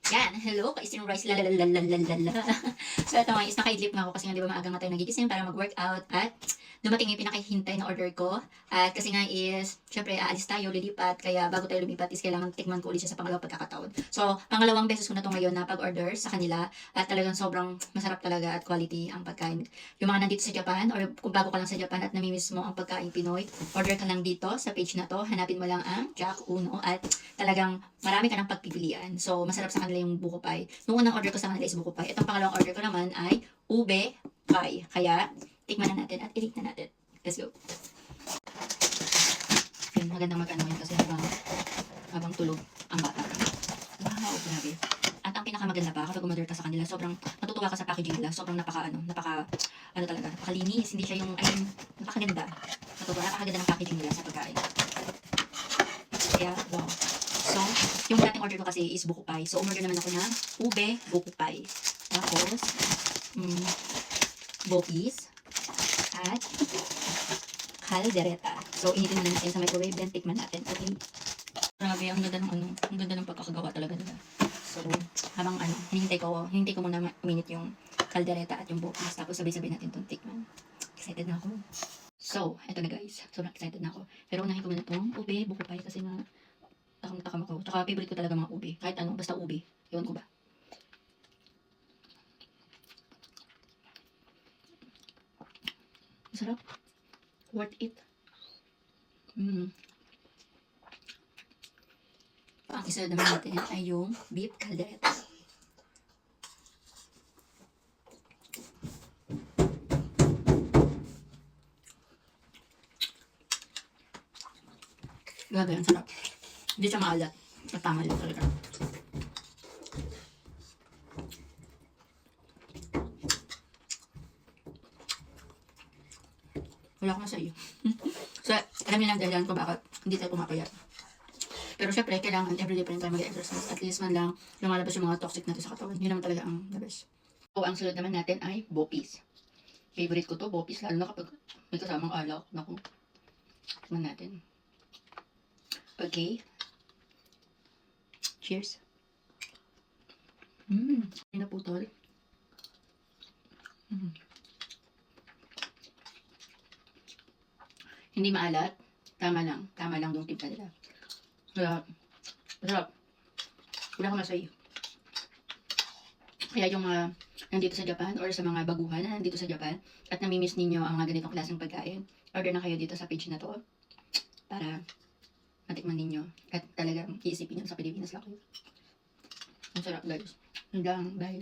Yan, hello, ka-steam rice, lalalalalala. So, ito nga is naka-idlip nga ako kasi nga di ba maaga nga tayo nagigising para mag-workout at dumating yung pinakahintay na order ko. At kasi nga is, syempre, aalis tayo, lilipat, kaya bago tayo lumipat is kailangan tikman ko ulit siya sa pangalawang pagkakataon. So, pangalawang beses ko na to ngayon na pag-order sa kanila at talagang sobrang masarap talaga at quality ang pagkain. Yung mga nandito sa Japan or kung bago ka lang sa Japan at namimiss mo ang pagkain Pinoy, order ka lang dito sa page na to, hanapin mo lang ang Jack Uno at talagang marami ka ng pagpipilian. So, masarap sa kanila yung buko pie. Nung unang order ko sa kanila is buko pie. Itong pangalawang order ko naman ay ube pie. Kaya, tikman na natin at i-rate na natin. Let's go. Yun, magandang mag-ano yun kasi habang tulog ang bata. Wow, grabe. At ang pinakamaganda pa, kapag umorder ka sa kanila, sobrang matutuwa ka sa packaging nila. Sobrang ano talaga, napakalinis. Hindi siya yung, napakaganda. Napakaganda ng packaging nila sa pagkain. Kaya, wow. So, yung dating order ko kasi is buko pie. So, umorder naman ako ng ube buko pie. Tapos, bopis at caldereta. So, initin muna natin sa microwave, then tikman natin. Okay. Grabe, ang ganda ng pagkakagawa talaga nila. So, habang hinihintay ko muna minute yung caldereta at yung bopis. Tapos, sabay-sabay natin itong tikman. Excited na ako. So, eto na guys. Sobrang excited na ako. Pero unahin ko muna itong ube buko pie kasi nga takam ako. Tsaka favorite ko talaga mga ube. Kahit ano, basta ube. Ewan ko ba. Masarap. Worth it. Ang isa naman natin ay yung beef caldereta. Grabe, ang sarap. Hindi siya maalat. At tama lang talaga. Wala ko na sa iyo. So, alam niyo na ang dahilan ko bakit hindi tayo pumapayat. Pero syempre, kailangan everyday pa rin tayo mag-exercise. At least man lang lumalabas yung mga toxic natin sa katawan. Yun naman talaga ang the best. So, ang sunod naman natin ay bopis. Favorite ko to, bopis. Lalo na kapag may kasamang alak. Naku. Tignan natin. Okay. Cheers. Ay naputol. Hindi maalat. Tama lang. Tama lang yung timpla nila. Kaya, masarap. Wala ko na sa'yo. Kaya yung mga nandito sa Japan or sa mga baguhan na nandito sa Japan at namimiss ninyo ang mga ganitong klaseng pagkain, order na kayo dito sa page na to para matikman ninyo at talagang iisipin nyo sa Pilipinas lang kayo. Ang sarap guys. Hanggang, bye.